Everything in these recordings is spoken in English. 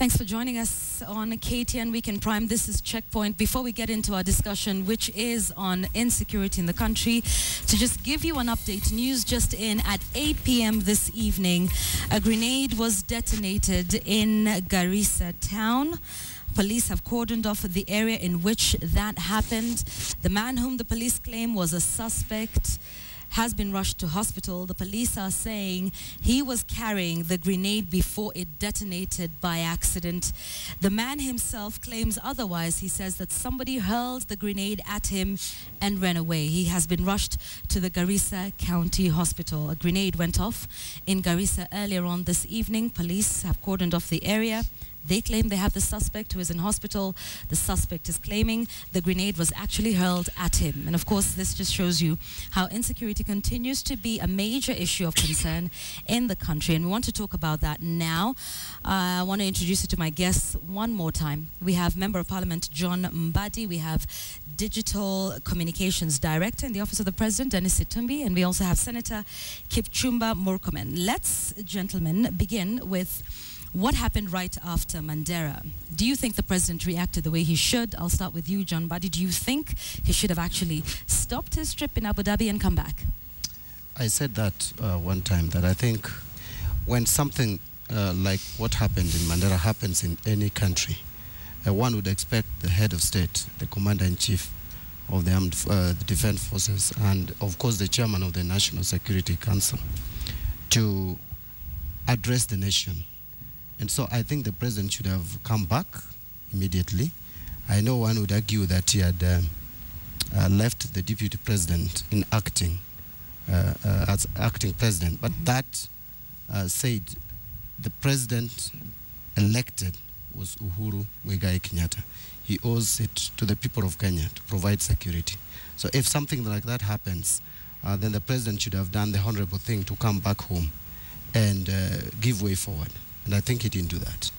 Thanks for joining us on KTN Weekend Prime. This is Checkpoint. Before we get into our discussion, which is on insecurity in the country, to just give you an update, news just in at 8 p.m. this evening, a grenade was detonated in Garissa town. Police have cordoned off the area in which that happened. The man whom the police claim was a suspect has been rushed to hospital. The police are saying he was carrying the grenade before it detonated by accident. The man himself claims otherwise. He says that somebody hurled the grenade at him and ran away. He has been rushed to the Garissa County Hospital. A grenade went off in Garissa earlier on this evening. Police have cordoned off the area. They claim they have the suspect who is in hospital. The suspect is claiming the grenade was actually hurled at him. And of course, this just shows you how insecurity continues to be a major issue of concern in the country. And we want to talk about that now. I want to introduce you to my guests one more time. We have Member of Parliament John Mbadi. We have Digital Communications Director in the Office of the President, Dennis Situmbi. And we also have Senator Kipchumba Murkomen. Let's, gentlemen, begin with what happened right after Mandera. Do you think the president reacted the way he should? I'll start with you, John Mbadi. Do you think he should have actually stopped his trip in Abu Dhabi and come back? I said that one time, that I think when something like what happened in Mandera happens in any country, one would expect the head of state, the commander-in-chief of the armed the defense forces, and of course the chairman of the National Security Council, to address the nation. And so I think the president should have come back immediately. I know one would argue that he had left the deputy president in acting as acting president, but that said, the president elected was Uhuru Kenyatta. He owes it to the people of Kenya to provide security. So if something like that happens, then the president should have done the honorable thing to come back home and give way forward. And I think he didn't do that.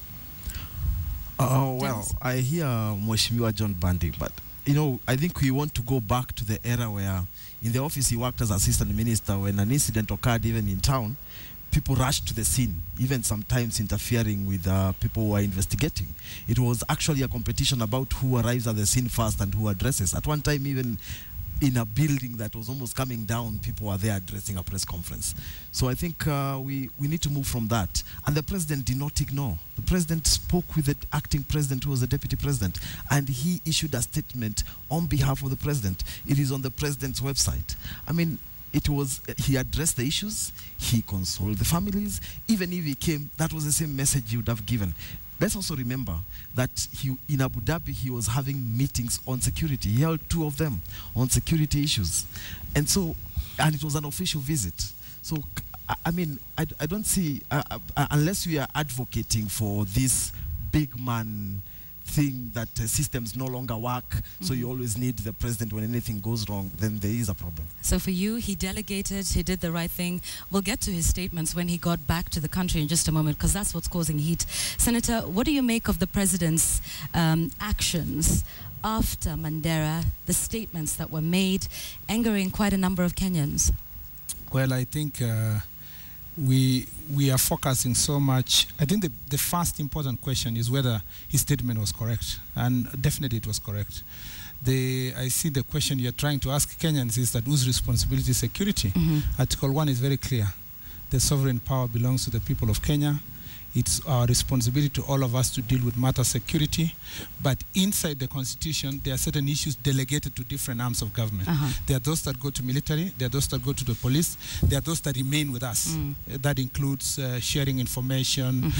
Oh, well, I hear Mheshimiwa John Mbadi, but, you know, I think we want to go back to the era where in the office he worked as assistant minister. When an incident occurred even in town, people rushed to the scene, even sometimes interfering with people who are investigating. It was actually a competition about who arrives at the scene first and who addresses. At one time, even in a building that was almost coming down, people were there addressing a press conference. So I think we need to move from that. And the president did not ignore. The president spoke with the acting president, who was the deputy president, and he issued a statement on behalf of the president. It is on the president's website. I mean, it was, he addressed the issues, he consoled the families. Even if he came, that was the same message he would have given. Let's also remember that in Abu Dhabi, he was having meetings on security. He held 2 of them on security issues. And so, and it was an official visit. So, I mean, I don't see, unless we are advocating for this big man thing that systems no longer work, so you always need the president when anything goes wrong, then there is a problem. So for you, he delegated, he did the right thing. We'll get to his statements when he got back to the country in just a moment, because that's what's causing heat. Senator, what do you make of the president's actions after Mandera, the statements that were made, angering quite a number of Kenyans? Well, I think we are focusing so much. I think the first important question is whether his statement was correct, and definitely it was correct. I see the question you're trying to ask Kenyans is that whose responsibility is security? Article 1 is very clear. The sovereign power belongs to the people of Kenya. It's our responsibility to all of us to deal with matter security. But inside the Constitution, there are certain issues delegated to different arms of government. There are those that go to military, there are those that go to the police, there are those that remain with us. That includes sharing information.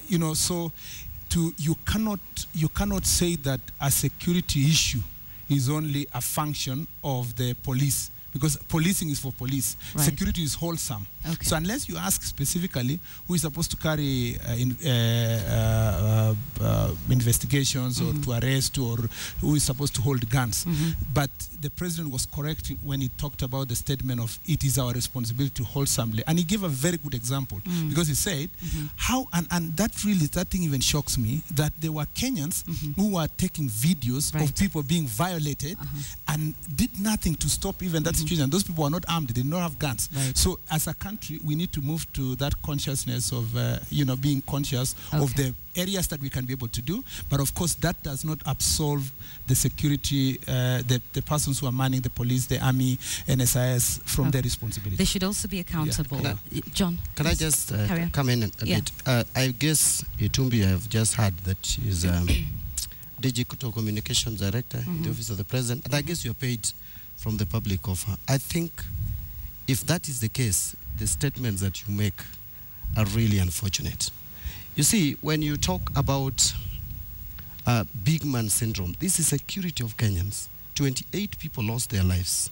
You know, so you cannot say that a security issue is only a function of the police, because policing is for police. Right. Security is wholesome. Okay. So unless you ask specifically who is supposed to carry investigations or to arrest, or who is supposed to hold guns. But the president was correct when he talked about the statement of it is our responsibility to wholesomely. And he gave a very good example because he said how, and that thing even shocks me, that there were Kenyans who were taking videos of people being violated and did nothing to stop even that situation. Those people were not armed, they did not have guns. Right. So as a country, country, we need to move to that consciousness of, being conscious of the areas that we can be able to do. But of course, that does not absolve the security, the persons who are manning the police, the army, NSIS from their responsibility. They should also be accountable. Yeah. John? Can I just come in a bit? I guess Itumbi, I have just heard that she is Digital Communications Director in the Office of the President. And I guess you're paid from the public of her. I think if that is the case, the statements that you make are really unfortunate. You see, when you talk about big man syndrome, this is security of Kenyans. 28 people lost their lives.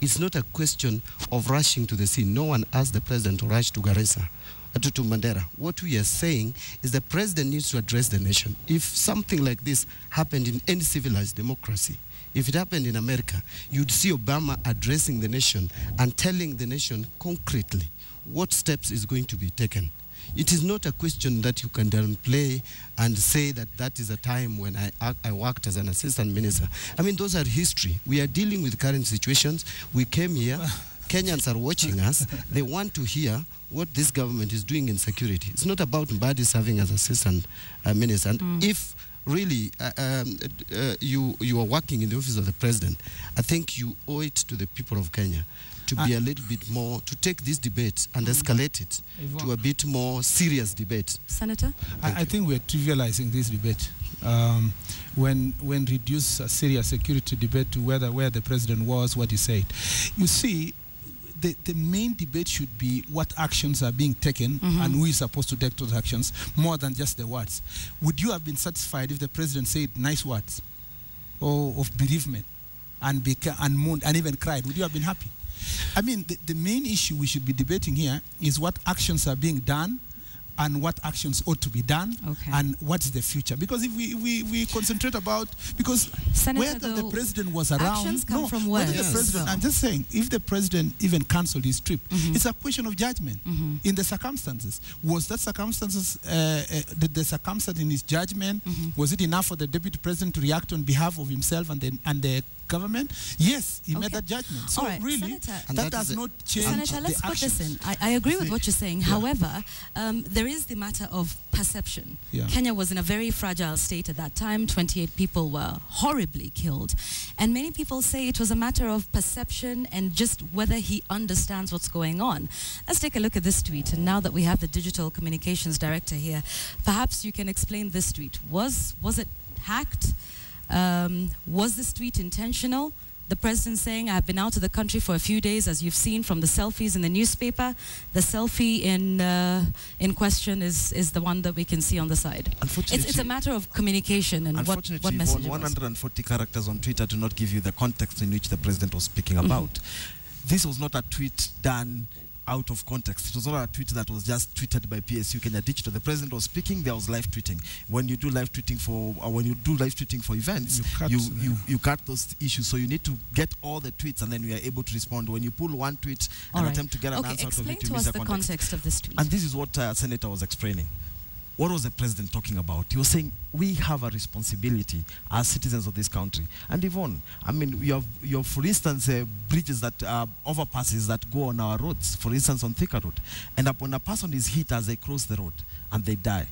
It's not a question of rushing to the scene. No one asked the president to rush to Garissa, to Mandera. What we are saying is the president needs to address the nation. If something like this happened in any civilized democracy, if it happened in America, you'd see Obama addressing the nation and telling the nation concretely what steps is going to be taken. It is not a question that you can downplay and say that that is a time when I worked as an assistant minister. I mean, those are history. We are dealing with current situations. We came here. Kenyans are watching us. They want to hear what this government is doing in security. It's not about Mbadi serving as assistant minister. And if really you are working in the office of the president, I think you owe it to the people of Kenya to be a little bit more, to take this debate and escalate it to a bit more serious debate. Senator? I think we're trivializing this debate. When reduce a serious security debate to where the president was, what he said. You see, the main debate should be what actions are being taken and who is supposed to take those actions, more than just the words. Would you have been satisfied if the president said nice words or of bereavement and mourned and even cried? Would you have been happy? I mean, the main issue we should be debating here is what actions are being done and what actions ought to be done, and what's the future. Because if we concentrate about, because Senator, whether the president was around, actions come from words. The president, I'm just saying, if the president even cancelled his trip, it's a question of judgment in the circumstances. Was that circumstances, the circumstance in his judgment, was it enough for the deputy president to react on behalf of himself and the government? Yes, he made that judgment. So really, Senator, that does not change Senator, let's put this in. I agree with what you're saying. However, there is the matter of perception. Kenya was in a very fragile state at that time. 28 people were horribly killed. And many people say it was a matter of perception and just whether he understands what's going on. Let's take a look at this tweet. And now that we have the Digital Communications Director here, perhaps you can explain this tweet. Was it hacked? Was this tweet intentional? The president saying, I've been out of the country for a few days, as you've seen from the selfies in the newspaper. The selfie in question is the one that we can see on the side. It's a matter of communication and what message 140 characters on Twitter do not give you the context in which the president was speaking about. This was not a tweet done out of context. It was not a tweet that was just tweeted by PSU Kenya Digital. The president was speaking, there was live tweeting. When you do live tweeting for events, you cut those issues. So you need to get all the tweets and then we are able to respond. When you pull one tweet and attempt to get an answer out of it, you miss the context of this tweet. And this is what Senator was explaining. What was the president talking about? He was saying, we have a responsibility as citizens of this country. And Yvonne, I mean, you have for instance, bridges that, overpasses that go on our roads, for instance, on Thika Road. And when a person is hit as they cross the road and they die,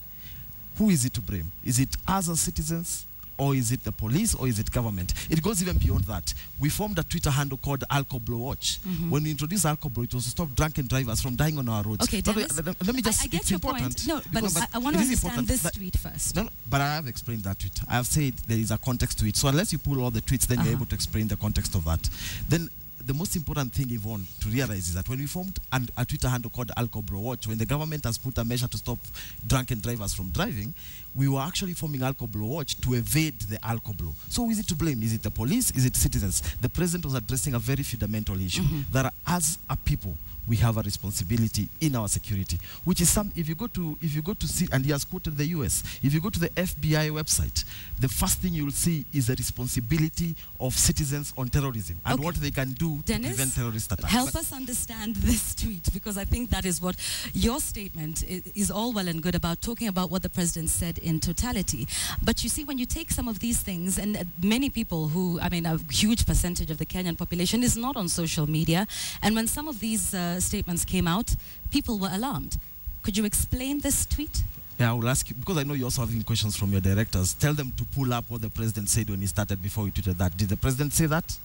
who is it to blame? Is it us as citizens? Or is it the police, or is it government? It goes even beyond that. We formed a Twitter handle called Alcohol Watch. When we introduced Alcohol, it was to stop drunken drivers from dying on our roads. Okay, Dennis, let me just, I get your point. No, but I want to understand this tweet first. No, but I have explained that tweet. I have said there is a context to it. So unless you pull all the tweets, then you're able to explain the context of that. Then the most important thing, Yvonne, to realize is that when we formed a Twitter handle called Alcohol Watch, when the government has put a measure to stop drunken drivers from driving, we were actually forming Alcohol Watch to evade the alcohol. So who is it to blame? Is it the police? Is it citizens? The president was addressing a very fundamental issue that as a people, we have a responsibility in our security, which is if you go to see, and he has quoted the US, if you go to the FBI website, the first thing you will see is the responsibility of citizens on terrorism and what they can do to prevent terrorist attacks. Help us understand this tweet, because I think that is what your statement is all well and good about, talking about what the president said in totality. But you see, when you take some of these things, and many people who, I mean, a huge percentage of the Kenyan population is not on social media, and when some of these statements came out, people were alarmed. Could you explain this tweet? Yeah, I will ask you, because I know you're also having questions from your directors. Tell them to pull up what the president said when he started before he tweeted that. Did the president say that?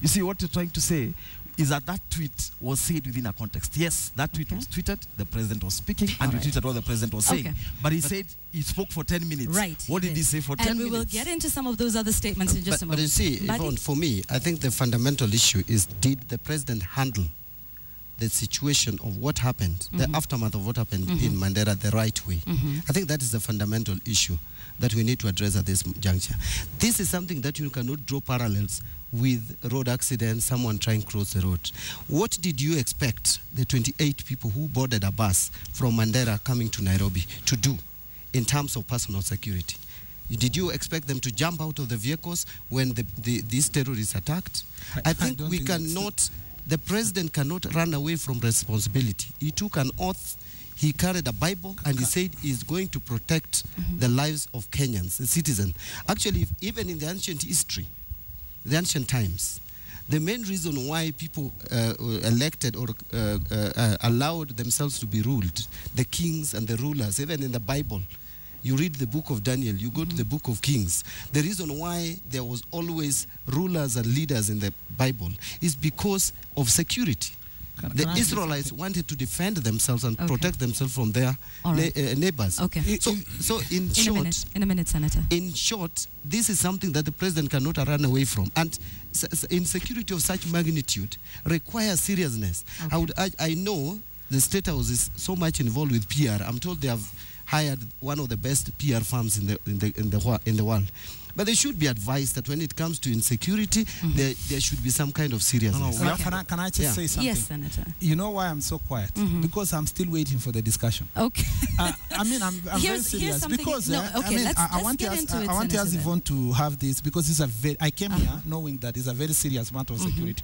You see, what you're trying to say is that that tweet was said within a context. Yes, that tweet was tweeted, the president was speaking, and we tweeted what the president was saying. But he said he spoke for 10 minutes. Right. What did he say for 10 minutes? And we will get into some of those other statements in just a moment. But you see, Yvonne, for me, I think the fundamental issue is, did the president handle the situation of what happened, the aftermath of what happened in Mandera the right way? I think that is the fundamental issue that we need to address at this juncture. This is something that you cannot draw parallels with road accidents, someone trying to cross the road. What did you expect the 28 people who boarded a bus from Mandera coming to Nairobi to do in terms of personal security? Did you expect them to jump out of the vehicles when these terrorists attacked? I think we cannot, the president cannot run away from responsibility. He took an oath, he carried a Bible, and he said he's going to protect the lives of Kenyans, the citizens. Actually, even in the ancient history, the ancient times, the main reason why people elected or allowed themselves to be ruled, the kings and the rulers, even in the Bible, you read the book of Daniel, you go to the book of Kings. The reason why there was always rulers and leaders in the Bible is because of security. The Israelites wanted to defend themselves and protect themselves from their neighbors. Okay. So in a minute, Senator. In short, this is something that the president cannot run away from. And insecurity of such magnitude requires seriousness. I know the State House is so much involved with PR. I'm told they have hired one of the best PR firms in the world. But they should be advised that when it comes to insecurity, there should be some kind of seriousness. Can I just say something? Yes, Senator. You know why I'm so quiet? Because I'm still waiting for the discussion. Okay. I mean, I'm very serious because I want to ask Yvonne to have this, because it's a very, I came here knowing that it's a very serious matter of security.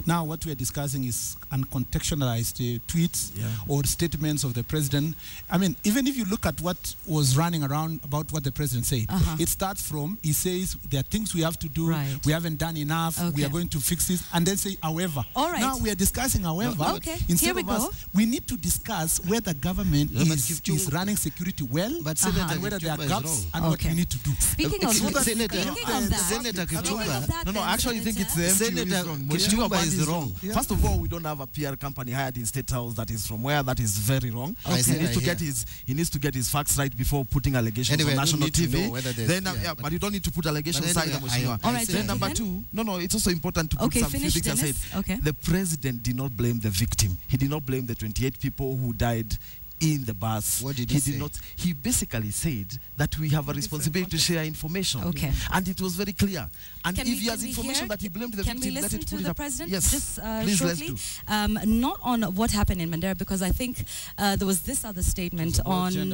Now, what we are discussing is uncontextualized tweets or statements of the president. I mean, even if you look at what was running around about what the president said, it starts from, he says, there are things we have to do, we haven't done enough, we are going to fix this, and then say, however. Now we are discussing, however, instead of us, we need to discuss whether government is running security well, and whether there are gaps and what we need to do. Speaking of Senator Kipchumba, no, I actually think it's the Senator Kipchumba is wrong. First of all, we don't have a PR company hired in State House that is from where. That is very wrong. He needs to get his facts right before putting allegations on national TV. Then, but you don't need to put allegations aside. Then number two, it's also important to put some few things aside. The president did not blame the victim. He did not blame the 28 people who died in the bus. What did he say? He basically said that we have a responsibility to share information. And it was very clear. And if he has information that he blamed the victim, let it put it up. Yes, just shortly, not on what happened in Mandera, because I think there was this other statement on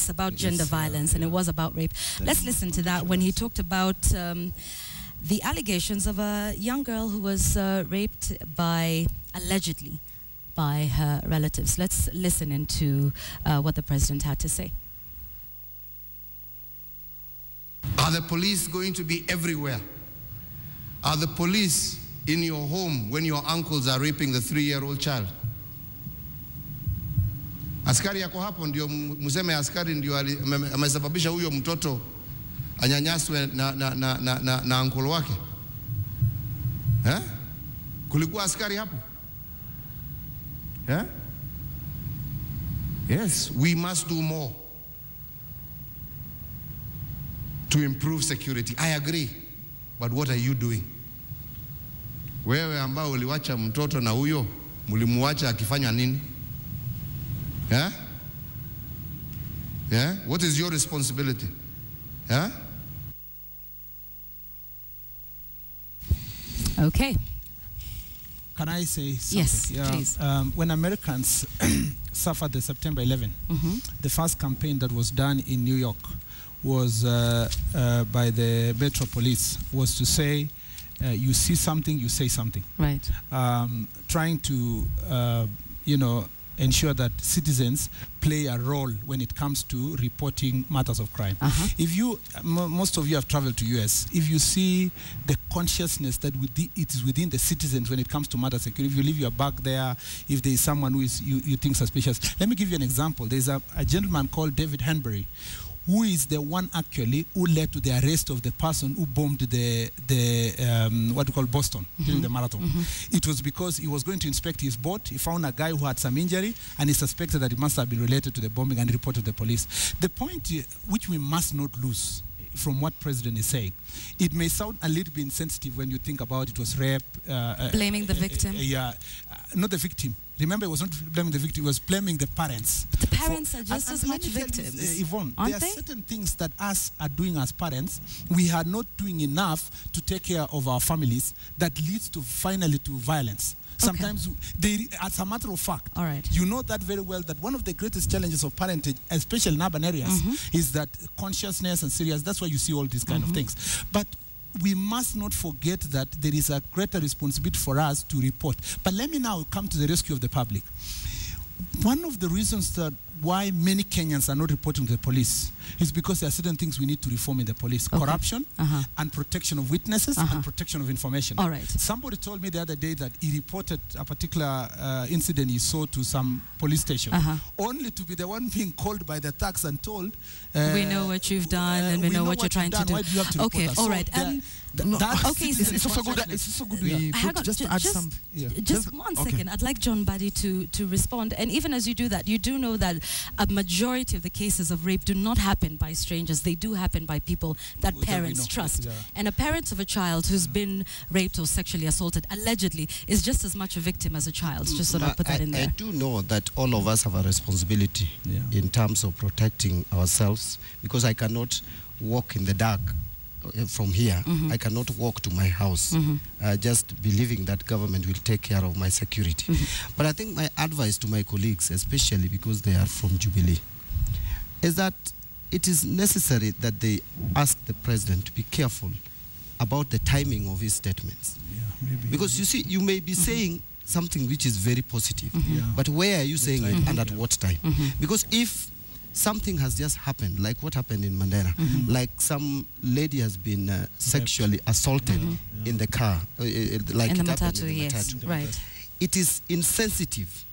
about gender violence, and it was about rape. Let's listen to that when he talked about the allegations of a young girl who was raped allegedly by her relatives. Let's listen into what the president had to say. Are the police going to be everywhere? Are the police in your home when your uncles are raping the 3-year-old child? Askari yako hapo ndio mseme askari ndio amesababisha huyo mtoto anyanyaswe na uncle wake? Kulikuwa askari hapo? Yes, we must do more to improve security. I agree. But what are you doing? Wewe ambao uliwacha mtoto na huyo, mulimuacha akifanya nini? What is your responsibility? Okay. Can I say something? Yes, please. When Americans suffered the September 11, the first campaign that was done in New York was by the Metro Police, was to say, you see something, you say something. Right. Trying to, ensure that citizens play a role when it comes to reporting matters of crime. If you, most of you have traveled to US, if you see the consciousness that it is within the citizens when it comes to matter security, if you leave your bag there, if there is someone who is you think suspicious. Let me give you an example. There's a gentleman called David Henbury, who is the one actually who led to the arrest of the person who bombed the what we call Boston during the marathon. It was because he was going to inspect his boat. He found a guy who had some injury, and he suspected that it must have been related to the bombing, and reported to the police. The point which we must not lose from what President is saying, it may sound a little bit insensitive when you think about it was rape. Blaming the victim. Not the victim. Remember, it was not blaming the victim, it was blaming the parents. But the parents are just as much victims. Yvonne, aren't there are they? certain things that us are doing as parents, we are not doing enough to take care of our families, that leads to finally to violence. Sometimes, as a matter of fact, All right. you know that very well, that one of the greatest challenges of parentage, especially in urban areas, is that consciousness and serious. That's why you see all these kind of things. But we must not forget that there is a greater responsibility for us to report. But let me now come to the rescue of the public. One of the reasons that why many Kenyans are not reporting to the police is because there are certain things we need to reform in the police. Corruption and protection of witnesses and protection of information. All right. Somebody told me the other day that he reported a particular incident he saw to some police station, only to be the one being called by the thugs and told, we know what you've done, and we know what you're trying to do. Why do you have to Okay, report us? all So right. okay, It's also good. It's also good. We put just to add some. Just one second. I'd like John Buddy to respond. And even as you do that, you do know that a majority of the cases of rape do not happen by strangers. They do happen by people that parents trust. And a parent of a child who's been raped or sexually assaulted, allegedly, is just as much a victim as a child. Just sort of put that in there. I do know that all of us have a responsibility in terms of protecting ourselves, because I cannot walk in the dark from here. I cannot walk to my house just believing that government will take care of my security. But I think my advice to my colleagues, especially because they are from Jubilee, is that it is necessary that they ask the president to be careful about the timing of his statements. Because you see, you may be saying something which is very positive, but where are you saying it and at what time? Because if something has just happened, like what happened in Mandera, like some lady has been sexually assaulted in the car, like in the it happened matatu, in the yes, matatu. right. It is insensitive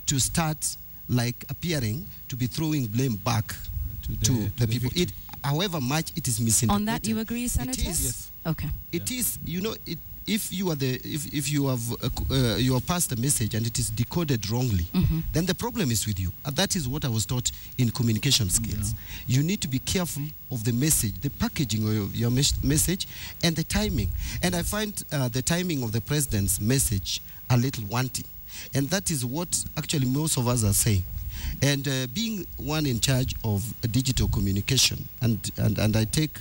to start like appearing to be throwing blame back to the people. victim. However much it is misinterpreted. On that, you agree, Senator? It is. Yes. Okay. It is, you know, if you are if you have you have passed a message and it is decoded wrongly, then the problem is with you. And that is what I was taught in communication skills. You need to be careful of the message, the packaging of your message, and the timing. And I find the timing of the president's message a little wanting, and that is what actually most of us are saying. And being one in charge of digital communication, and I take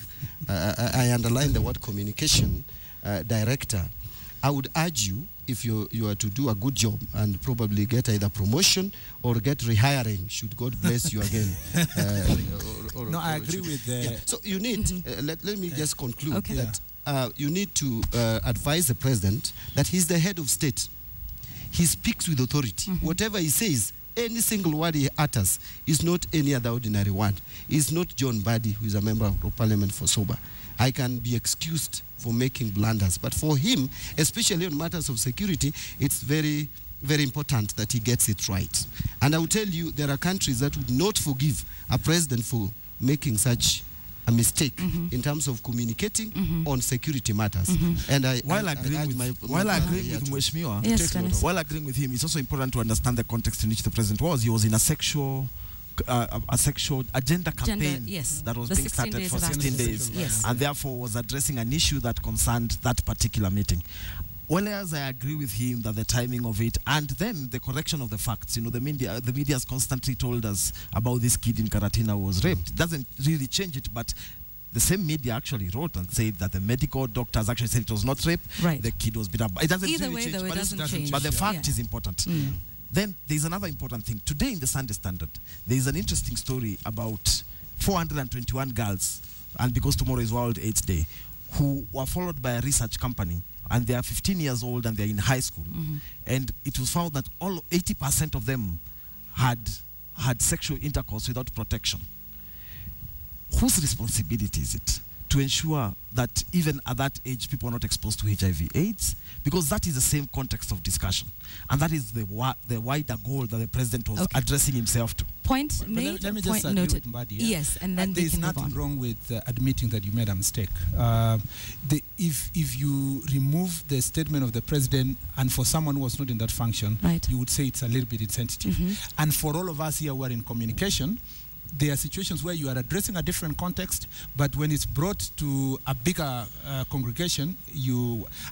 I underline the word communication. Director, I would urge you, if you are to do a good job and probably get either promotion or get rehiring, should God bless you again. No, I agree with the... So you need, let me just conclude that you need to advise the president that he's the head of state. He speaks with authority. Whatever he says, any single word he utters is not any other ordinary word. It's not John Buddy, who is a member of parliament for Soba. I can be excused for making blunders, but for him, especially on matters of security, it's very, very important that he gets it right. And I will tell you, there are countries that would not forgive a president for making such a mistake in terms of communicating on security matters. And while agreeing with Mheshimiwa, while agreeing with him, it's also important to understand the context in which the president was. He was in a sexual agenda campaign that was being started for 16 days, and therefore was addressing an issue that concerned that particular meeting. Well, as I agree with him that the timing of it, and then the correction of the facts. You know, the media has constantly told us about this kid in Karatina was raped. It doesn't really change it, but the same media actually wrote and said that the medical doctors actually said it was not rape. Right. The kid was beat up. It doesn't Either really way, change, though, it doesn't change. But the fact is important. Then there's another important thing. Today in the Sunday Standard, there's an interesting story about 421 girls, and because tomorrow is World AIDS Day, who were followed by a research company, and they are 15 years old and they're in high school. And it was found that all 80% of them had sexual intercourse without protection, whose responsibility is it to ensure that even at that age people are not exposed to HIV/AIDS? Because that is the same context of discussion, and that is the wider goal that the president was addressing himself to. Point made. Let me just point noted. Mbadi, Yes, and then there's nothing wrong with admitting that you made a mistake. If you remove the statement of the president, and for someone who was not in that function, right, you would say it's a little bit insensitive. And for all of us here who are in communication, there are situations where you are addressing a different context, but when it's brought to a bigger congregation,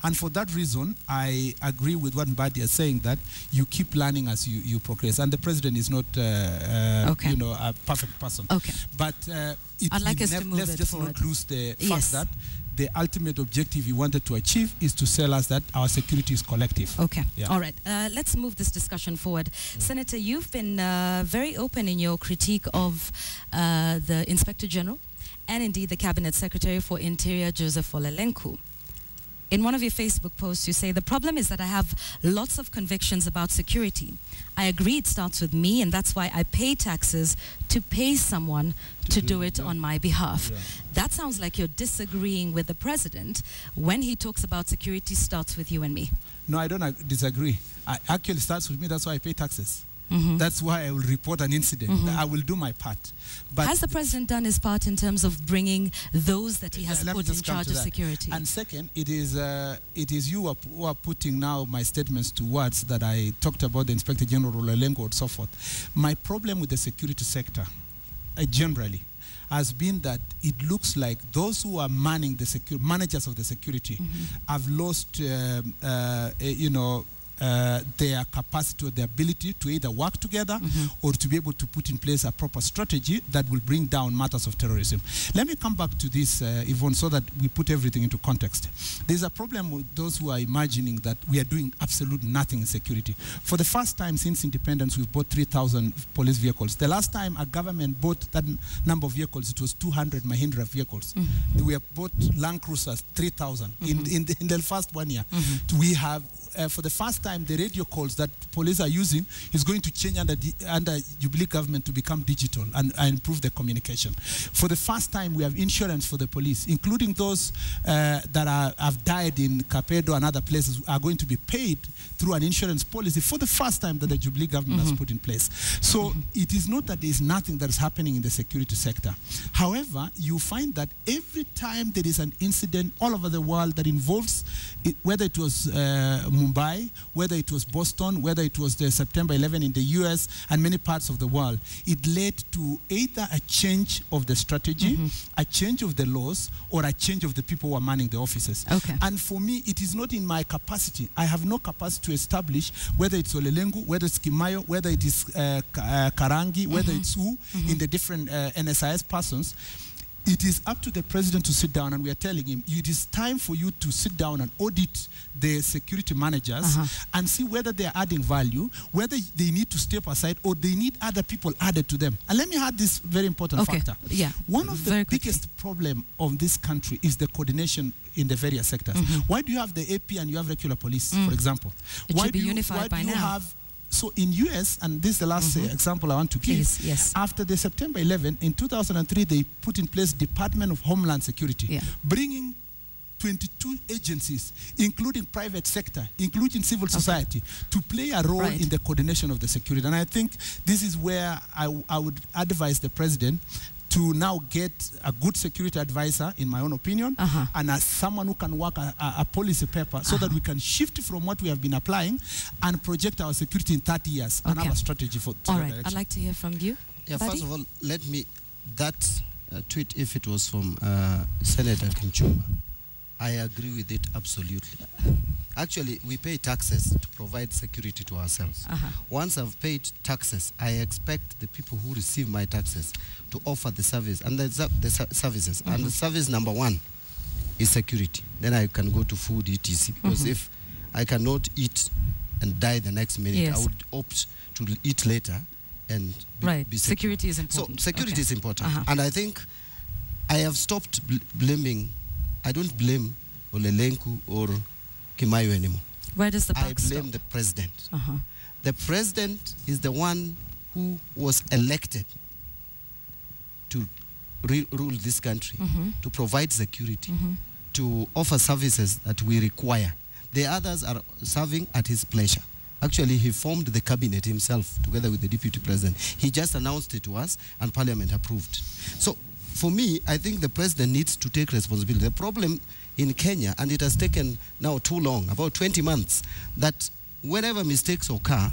and for that reason, I agree with what Mbadi is saying, that you keep learning as you progress. And the president is not, a perfect person. Okay. But I'd like us to move let's it just forward. not lose the fact that the ultimate objective he wanted to achieve is to sell us that our security is collective. Okay. Yeah. All right. Let's move this discussion forward. Senator, you've been very open in your critique of the Inspector General and indeed the Cabinet Secretary for Interior, Joseph Olelenku. In one of your Facebook posts, you say, the problem is that I have lots of convictions about security. I agree it starts with me, and that's why I pay taxes to pay someone to do it on my behalf. Yeah. That sounds like you're disagreeing with the president when he talks about security starts with you and me. No, I don't disagree. It actually starts with me, that's why I pay taxes. Mm-hmm. That's why I will report an incident. Mm-hmm. I will do my part. But has the president done his part in terms of bringing those that he has let me put in just come charge to of that. security? And second, it is you who are putting now my statements to words that I talked about the Inspector General Olelenku and so forth. My problem with the security sector, generally, has been that it looks like those who are manning the managers of the security have lost, their capacity or their ability to either work together or to be able to put in place a proper strategy that will bring down matters of terrorism. Let me come back to this, Yvonne, so that we put everything into context. There's a problem with those who are imagining that we are doing absolutely nothing in security. For the first time since independence, we've bought 3,000 police vehicles. The last time a government bought that number of vehicles, it was 200 Mahindra vehicles. We have bought Land Cruisers, 3,000 in the first 1 year. We have for the first time, the radio calls that police are using is going to change under Jubilee government to become digital and improve the communication. For the first time, we have insurance for the police, including those that have died in Capedo and other places are going to be paid through an insurance policy for the first time that the Jubilee government has put in place. So it is not that there is nothing that is happening in the security sector. However, you find that every time there is an incident all over the world that involves, whether it was Mumbai, whether it was Boston, whether it was the September 11 in the US and many parts of the world, it led to either a change of the strategy, a change of the laws, or a change of the people who are manning the offices. Okay. And for me, it is not in my capacity. I have no capacity to establish whether it's Olelenku, whether it's Kimayo, whether it is Karangi, whether it's who in the different NSIS persons. It is up to the president to sit down, and we are telling him, it is time for you to sit down and audit the security managers and see whether they are adding value, whether they need to step aside or they need other people added to them. And let me add this very important factor. Yeah. One of the biggest problem of this country is the coordination in the various sectors. Why do you have the AP and you have regular police, for example? It should be unified by now. So in US, and this is the last example I want to give, after the September 11, in 2003, they put in place Department of Homeland Security, bringing 22 agencies, including private sector, including civil society, to play a role in the coordination of the security. And I think this is where I would advise the president to now get a good security advisor, in my own opinion, and as someone who can work a policy paper so that we can shift from what we have been applying and project our security in 30 years and have a strategy for all right, direction. I'd like to hear from you. Yeah, Buddy? first of all, let me, that tweet, if it was from Senator Kinchuma, I agree with it absolutely. Actually, we pay taxes to provide security to ourselves. Once I've paid taxes, I expect the people who receive my taxes to offer the service and the services. And the service number one is security. Then I can go to food, etc. Because if I cannot eat and die the next minute, I would opt to eat later and be secure. Security is important. So security is important. And I think I have stopped blaming. I don't blame Olelenku or Kimayo anymore. Where does the buck I blame the president. The president is the one who was elected to rule this country, to provide security, to offer services that we require. The others are serving at his pleasure. Actually, he formed the cabinet himself together with the deputy president. He just announced it to us and parliament approved. So for me, I think the president needs to take responsibility. The problem in Kenya, and it has taken now too long, about 20 months, that whenever mistakes occur,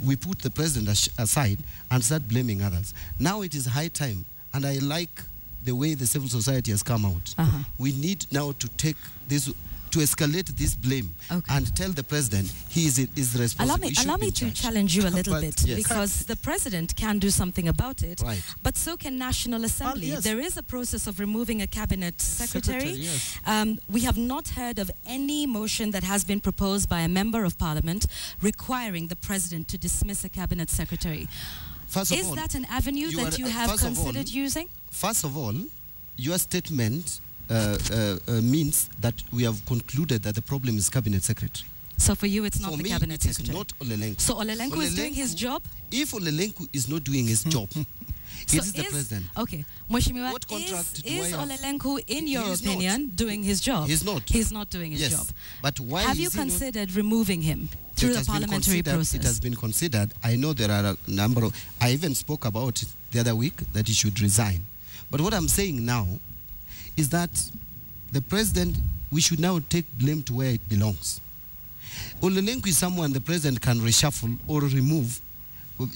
we put the president aside and start blaming others. Now it is high time, and I like the way the civil society has come out. We need now to take this, to escalate this blame and tell the president he is responsible. Allow me to challenge you a little bit, yes, because the president can do something about it, right, but so can National Assembly. Yes. There is a process of removing a cabinet secretary. Yes. We have not heard of any motion that has been proposed by a member of parliament requiring the president to dismiss a cabinet secretary. Is that an avenue that you have considered using? First of all, your statement means that we have concluded that the problem is cabinet secretary. So for you, it's not for the me, cabinet it is secretary? not Olelenku. So Olelenku is doing his job? If Olelenku is not doing his job, it is the president. Okay. Mheshimiwa, What contract do is I have? Olelenku, in your He is opinion, doing his job? He's not. He's not doing his Yes. job. But why Have is you he not? considered removing him through the parliamentary process? It has been considered. I know there are a number of, I even spoke about it the other week, that he should resign. But what I'm saying now is that the president, we should now take blame to where it belongs. Olelenku is someone the president can reshuffle or remove.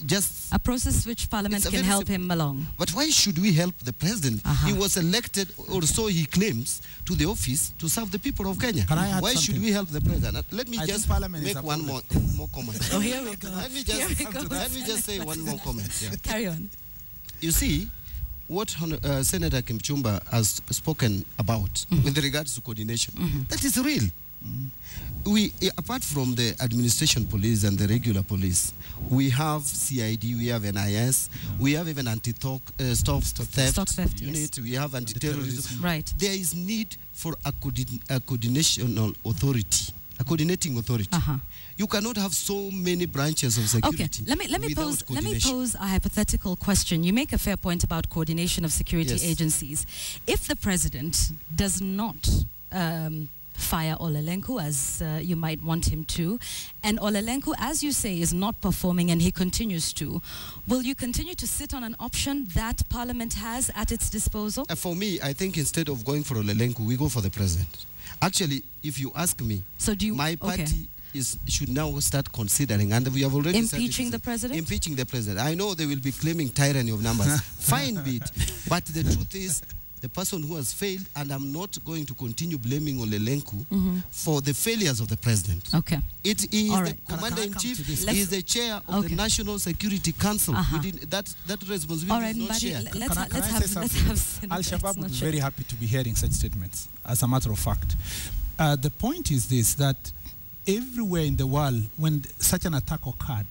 Just a process which parliament can help him along. But why should we help the president? He was elected, or so he claims, to the office to serve the people of Kenya. Why should we help the president? Let me just make one more comment. Oh, here we go. Let me just say one more comment. Yeah. Carry on. You see, what Senator Kimchumba has spoken about with regards to coordination, that is real. We, apart from the administration police and the regular police, we have CID, we have NIS, we have even anti-stop theft unit, yes. We have anti-terrorism. Right. There is need for a coordinating authority. You cannot have so many branches of security. Okay, let me pose a hypothetical question. You make a fair point about coordination of security agencies. If the president does not fire Olelenku, as you might want him to, and Olelenku, as you say, is not performing and he continues to, will you continue to sit on an option that Parliament has at its disposal? For me, I think instead of going for Olelenku, we go for the president. Actually, if you ask me, so do you, my party should now start considering, and we have already impeaching the president? Impeaching the president. I know they will be claiming tyranny of numbers. Fine bit. But the truth is, the person who has failed, and I'm not going to continue blaming Olelenku for the failures of the president. Okay. It is the commander-in-chief, he is the chair of the National Security Council. That responsibility is not shared. Let's have Al-Shabaab would be very happy to be hearing such statements, as a matter of fact. The point is this, that everywhere in the world, when such an attack occurred,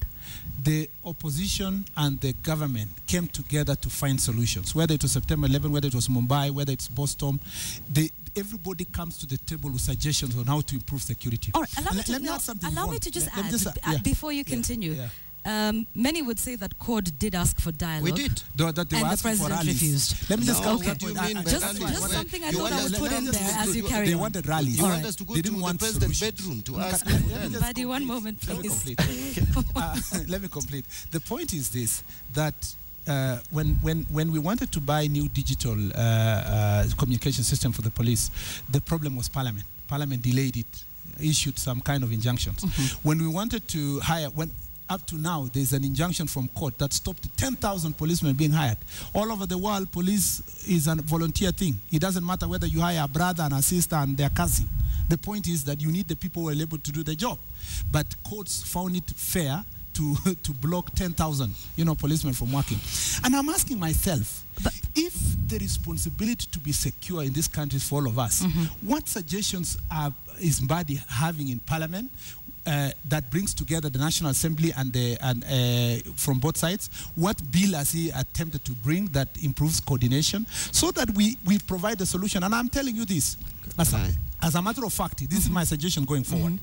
the opposition and the government came together to find solutions. Whether it was September 11, whether it was Mumbai, whether it's Boston, everybody comes to the table with suggestions on how to improve security. All right, allow me to just add, before you continue. Many would say that CORD did ask for dialogue. We did. And the president refused. Let me just what do you mean by just something I thought I would put in there as you carry on. They wanted rallies. You want us to go to the president's bedroom to ask him. Buddy, one moment, please. Let me complete. The point is this, that when we wanted to buy new digital communication system for the police, the problem was Parliament. Parliament delayed it, issued some kind of injunctions. When we wanted to hire, up to now, there's an injunction from court that stopped 10,000 policemen being hired. All over the world, police is a volunteer thing. It doesn't matter whether you hire a brother and a sister and their cousin. The point is that you need the people who are able to do the job. But courts found it fair to block 10,000, policemen from working. And I'm asking myself, if the responsibility to be secure in this country is for all of us, what suggestions is Mbadi having in Parliament that brings together the National Assembly and from both sides? What bill has he attempted to bring that improves coordination so that we provide a solution? And I'm telling you this, As a matter of fact, this is my suggestion going forward.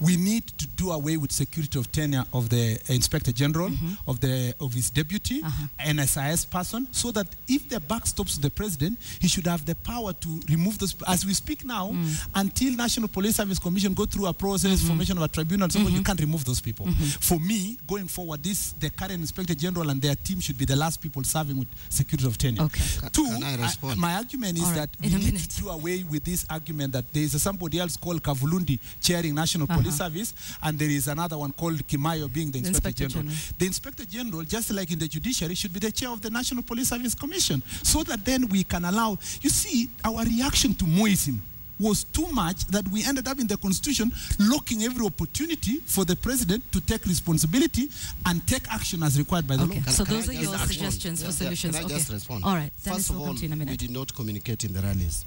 We need to do away with security of tenure of the Inspector General, of his deputy, NSIS person, so that if the buck stops the president, he should have the power to remove those. As we speak now, until National Police Service Commission go through a process, formation of a tribunal, so you can't remove those people. For me, going forward, the current Inspector General and their team should be the last people serving with security of tenure. Okay. Two, Can I respond? my argument is that we need to do away with this argument that there is somebody else called Kavulundi chairing National Police Service, and there is another one called Kimayo being the Inspector General. The Inspector General, just like in the judiciary, should be the chair of the National Police Service Commission, so that then we can allow, you see, our reaction to Moism was too much that we ended up in the constitution locking every opportunity for the president to take responsibility and take action as required by the law. So those are your suggestions for solutions. Can I just respond? All right. First of all, we did not communicate in the rallies.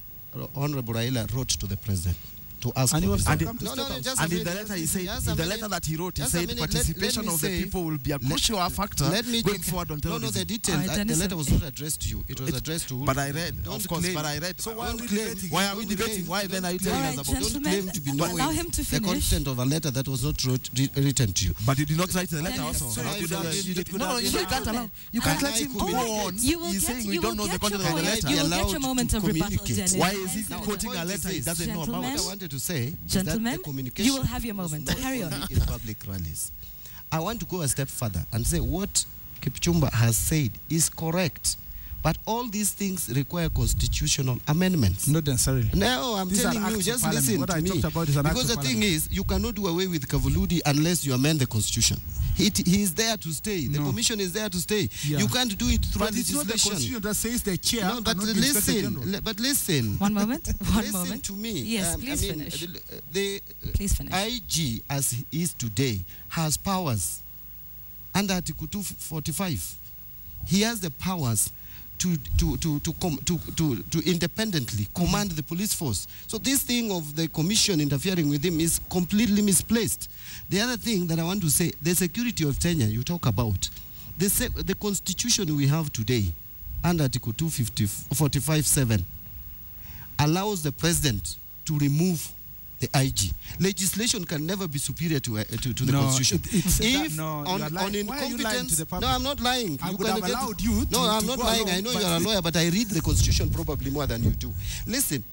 Honorable Raila wrote to the president to ask And for he was his welcome help. to step out. And in the letter he said, in the letter that he wrote, he said participation of the people will be a crucial factor going forward on terrorism. No, the detail, the letter was not addressed to you. It was addressed to. But I read, Don't of course, claim. but I read. So why are we claim? debating? Why are we debating? Why then are you telling us about? Don't claim to be knowing allow him to the finish. content of a letter that was not written to you. But you did not write the letter Dennis, also. so You can't allow. You can't let him go on. You will He's get- saying you we don't will know the get content your of the point. letter. You will get allowed your moment to of rebuttal, communicate. Dennis. Why is he Now, quoting a letter he doesn't know Gentlemen, about? What I wanted to say is Gentlemen, that the communication you will have your moment. was not Carry on. only in public rallies. I want to go a step further and say what Kipchumba has said is correct. But all these things require constitutional amendments. Not necessarily. No, I'm These are telling you, acts of just parliament. listen What to I me. talked about is an act Because of the thing parliament. is, you cannot do away with Kavuludi unless you amend the constitution. He is there to stay. The No. commission is there to stay. Yeah. You can't do it through But it's not the legislation. constitution that says the chair. No, but cannot be Inspector listen. General. But listen. One moment. One Listen moment. to me. Yes, please finish. The Please finish. IG, as he is today, has powers under Article 245. He has the powers to independently command the police force. So this thing of the commission interfering with him is completely misplaced. The other thing that I want to say, the security of tenure you talk about, the constitution we have today, under Article 245(7), allows the president to remove the IG. Legislation can never be superior to the constitution. If on incompetence, no, I'm not lying. I would have allowed you to No, I'm not lying. I know you're a lawyer, but I read the constitution probably more than you do. Listen,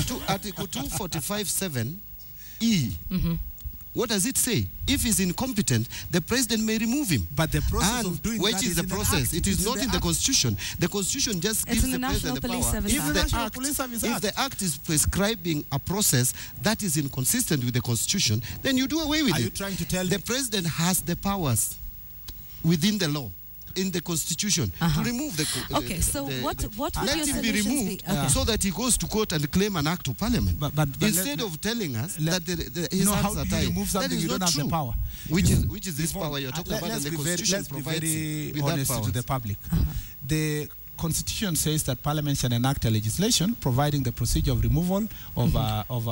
to Article 245(7)(e). What does it say? If he's incompetent, the president may remove him. But the process of doing which that is the in an process. act. It is It's not in the constitution. The constitution just It's gives in the the National president the Police power. Service Act. If National Police Service Act. the act is prescribing a process that is inconsistent with the constitution, then you do away with Are it. you trying to tell the me? president has the powers within the law, in the constitution, to remove the. Okay, so what would let your him be solutions removed be? Okay. so that he goes to court and claim an act of parliament. But Instead of telling us that his how hands do are you tied. remove That something is you don't not have the true. power? Which is this power you're talking about, and Let's the be constitution let's be provides very it with honest that to the power. public. The Constitution says that Parliament shall enact a legislation providing the procedure of removal of Not of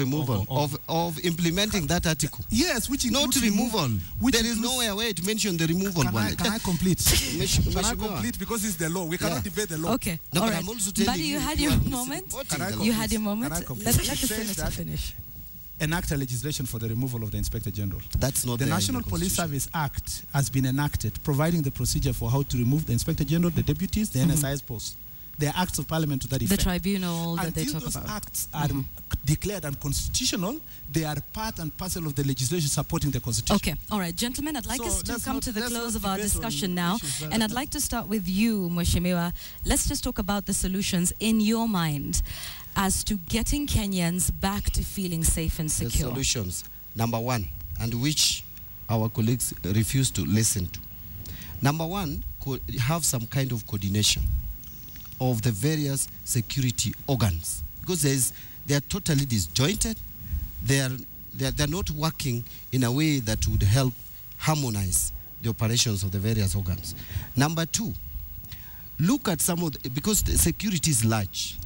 removal, of implementing that article. yes, which Not includes removal. which There is includes- nowhere where it mentioned the removal Can one. I complete? Can I Mheshimiwa. complete because it's the law? We cannot Yeah. debate the law. Okay, No, all but right. I'm also telling Buddy, you you, had you your are moment. supporting Can I the complete? You had your moment. Can I complete? Let It the says senator that- finish. Enact a legislation for the removal of the Inspector General. That's not The there in National Police Constitution. Service Act has been enacted, providing the procedure for how to remove the Inspector General, the deputies, the NSIS posts. There are acts of parliament to that The effect. tribunal that they Until talk those about. acts are declared unconstitutional, they are part and parcel of the legislation supporting the Constitution. Okay, all right, gentlemen, I'd like So us to let's come not- to the let's close not of our debate on discussion now, issues that and are- I'd like to start with you, Mheshimiwa. Let's just talk about the solutions in your mind as to getting Kenyans back to feeling safe and The secure. solutions, number one, and which our colleagues refuse to listen to. Number one, have some kind of coordination of the various security organs, because they are totally disjointed. They're not working in a way that would help harmonize the operations of the various organs. Number two, look at some of because the security is large.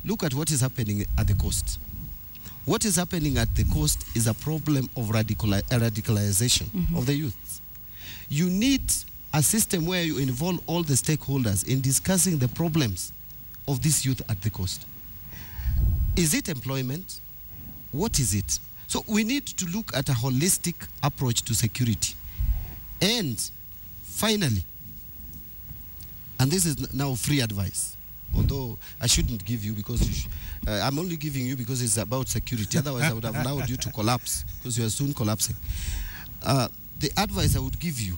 Look at what is happening at the coast. What is happening at the coast is a problem of radicalization of the youth. You need a system where you involve all the stakeholders in discussing the problems of this youth at the coast. Is it employment? What is it? So we need to look at a holistic approach to security. And finally, and this is now free advice, although I shouldn't give you because I'm only giving you because it's about security. Otherwise, I would have allowed you to collapse because you are soon collapsing. The advice I would give you,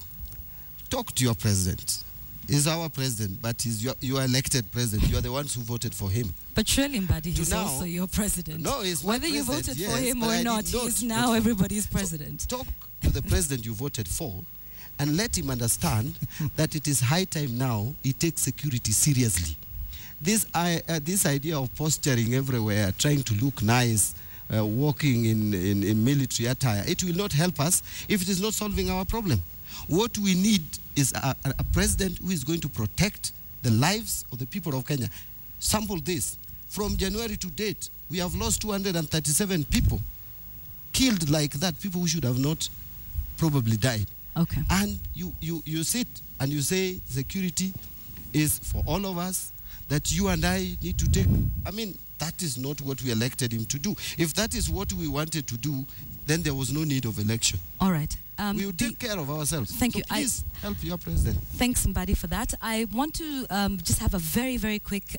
talk to your president. He's our president, but he's your elected president. You are the ones who voted for him. But surely, Mbadi, he's also your president. No, he's whether you voted for him or not, he's now everybody's president. So talk to the president you voted for and let him understand that it is high time now he takes security seriously. This idea of posturing everywhere, trying to look nice, walking in military attire, it will not help us if it is not solving our problem. What we need is a president who is going to protect the lives of the people of Kenya. Sample this. From January to date, we have lost 237 people killed like that, people who should have not probably died. Okay. And you sit and you say security is for all of us, that you and I need to take. I mean, that is not what we elected him to do. If that is what we wanted to do, then there was no need of election. All right. We will take care of ourselves. Thank you. Please help your president. Thanks, Mbadi, for that. I want to just have a very, very quick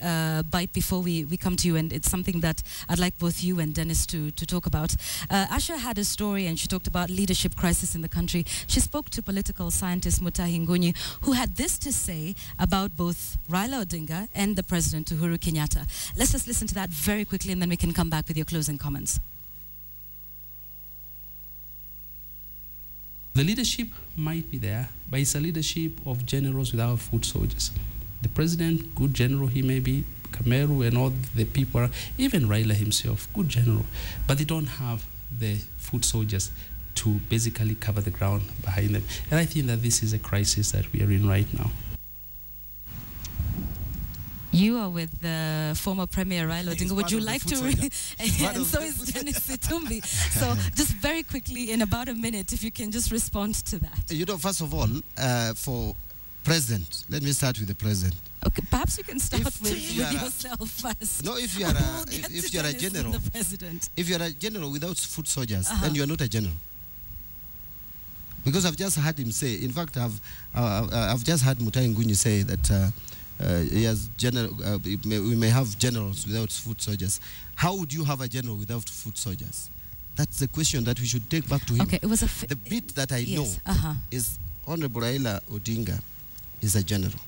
bite before we come to you, and it's something that I'd like both you and Dennis to talk about. Asha had a story, and she talked about leadership crisis in the country. She spoke to political scientist Mutahi Ngunyi, who had this to say about both Raila Odinga and the president, Uhuru Kenyatta. Let's just listen to that very quickly, and then we can come back with your closing comments. The leadership might be there, but it's a leadership of generals without foot soldiers. The president, good general he may be, Kameru and all the people, even Raila himself, good general, but they don't have the foot soldiers to basically cover the ground behind them. And I think that this is a crisis that we are in right now. You are with the former Premier Raila Odinga. Would you like to? And so is Dennis Situmbi. So just very quickly, in about a minute, if you can just respond to that. You know, first of all, for president, let me start with the president. Okay, perhaps you can start with yourself first. No, if you are if you are a general, the president. If you are a general without foot soldiers, then you are not a general. Because I've just heard him say. In fact, I've just heard Mutahi Ngunyi say that. He has we may have generals without foot soldiers. How would you have a general without foot soldiers? That's the question that we should take back to him. Okay, it was the bit that I know is Honorable Raila Odinga is a general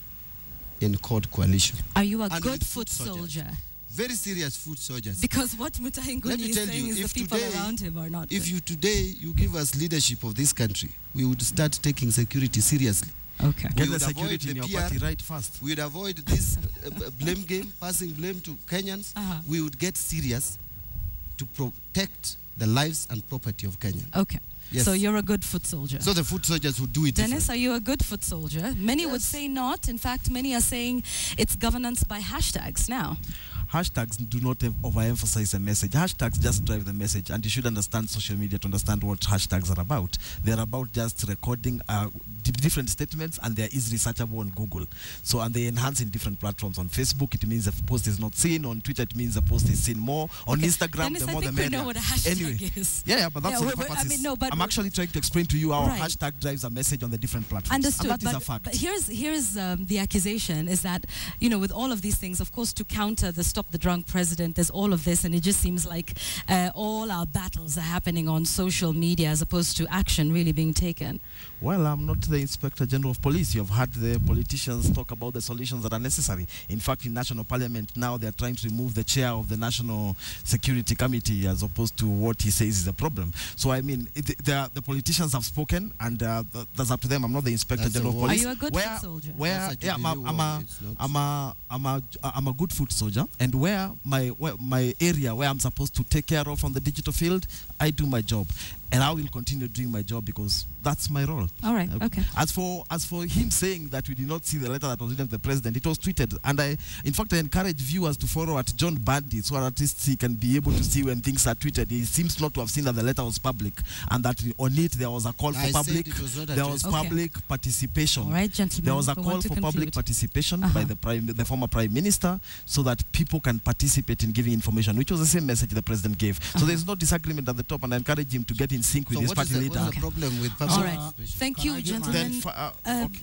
in court coalition. Are you a good foot soldier? Very serious foot soldiers. Because what Mutahi Ngunyi is saying is the people around him are not. If you give us leadership of this country, we would start taking security seriously. Okay. Get the security in your party right first. We would avoid this blame game, passing blame to Kenyans. We would get serious to protect the lives and property of Kenya. Okay. Yes. So you're a good foot soldier. So the foot soldiers would do it. Dennis, are you a good foot soldier? Many would say not. In fact, many are saying it's governance by hashtags now. Hashtags do not overemphasize a message. Hashtags just drive the message, and you should understand social media to understand what hashtags are about. They're about just recording different statements, and they're easily searchable on Google. So, and they enhance in different platforms. On Facebook, it means the post is not seen. On Twitter, it means the post is seen more. On Instagram, Dennis, the more the merrier. We know what a hashtag is. Yeah, but that's what the purpose is. I'm actually trying to explain to you how hashtag drives a message on the different platforms. Understood. And that is a fact. But here's the accusation is that, you know, with all of these things, of course, to counter the Stop the Drunk President, there's all of this, and it just seems like all our battles are happening on social media as opposed to action really being taken. Well, I'm not the Inspector General of Police. You've heard the politicians talk about the solutions that are necessary. In fact, in National Parliament now, they're trying to remove the chair of the National Security Committee as opposed to what he says is the problem. So, I mean, the politicians have spoken, and that's up to them. I'm not the Inspector General of Police. Are you a good foot soldier? Yeah, I'm a good foot soldier, and where my area where I'm supposed to take care of on the digital field, I do my job. and I will continue doing my job because that's my role. All right. Okay. As for him saying that we did not see the letter that was written to the president, it was tweeted, and in fact I encourage viewers to follow at John Bandy so at least he can be able to see when things are tweeted. He seems not to have seen that the letter was public and that on it there was a call for public. There was public participation. All right, gentlemen. There was a call for public participation by the former prime minister so that people can participate in giving information, which was the same message the president gave. So there's no disagreement at the top, and I encourage him to get in sync with his party leader. What's the problem with public All right. Thank you, gentlemen.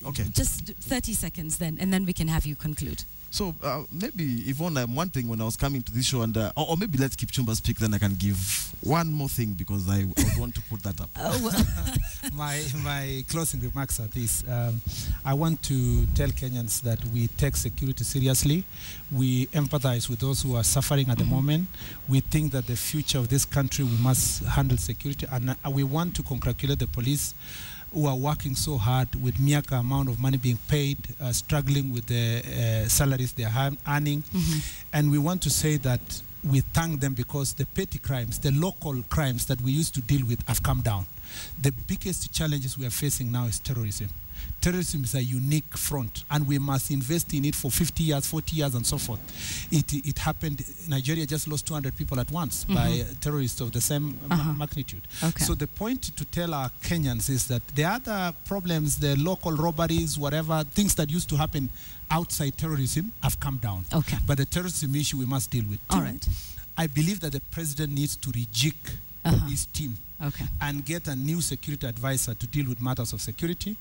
Okay. Just 30 seconds then, and then we can have you conclude. So maybe, Yvonne, one thing when I was coming to this show, and or maybe let's keep Chumba speak, then I can give one more thing because I would want to put that up. My closing remarks are this. I want to tell Kenyans that we take security seriously. We empathize with those who are suffering at the moment. We think that the future of this country, we must handle security, and we want to congratulate the police who are working so hard with mere amount of money being paid, struggling with the salaries they are earning. And we want to say that we thank them because the petty crimes, the local crimes that we used to deal with have come down. The biggest challenges we are facing now is terrorism. Terrorism is a unique front, and we must invest in it for 50 years, 40 years, and so forth. It happened, Nigeria just lost 200 people at once by terrorists of the same magnitude. Okay. So the point to tell our Kenyans is that the other problems, the local robberies, whatever, things that used to happen outside terrorism have come down. Okay. But the terrorism issue we must deal with. All right. I believe that the president needs to rejig his team. Okay. And get a new security advisor to deal with matters of security.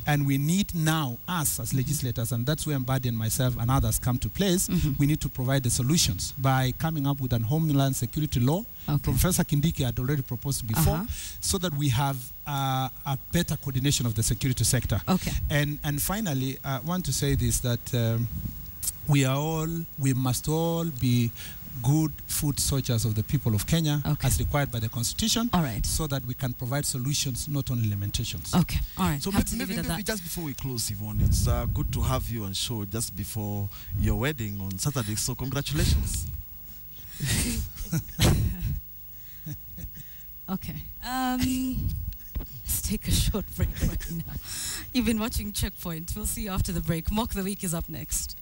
And we need now, us as legislators, and that's where Mbadi and myself and others come to place, we need to provide the solutions by coming up with an homeland security law. Professor Kindiki had already proposed before, so that we have a better coordination of the security sector. Okay. And finally, I want to say this, that we must all be good food soldiers of the people of Kenya, as required by the Constitution, so that we can provide solutions, not only lamentations. Okay, all right. So maybe just before we close, Yvonne, it's good to have you on show just before your wedding on Saturday, so congratulations. Okay. Let's take a short break right now. You've been watching Checkpoint. We'll see you after the break. Mock the Week is up next.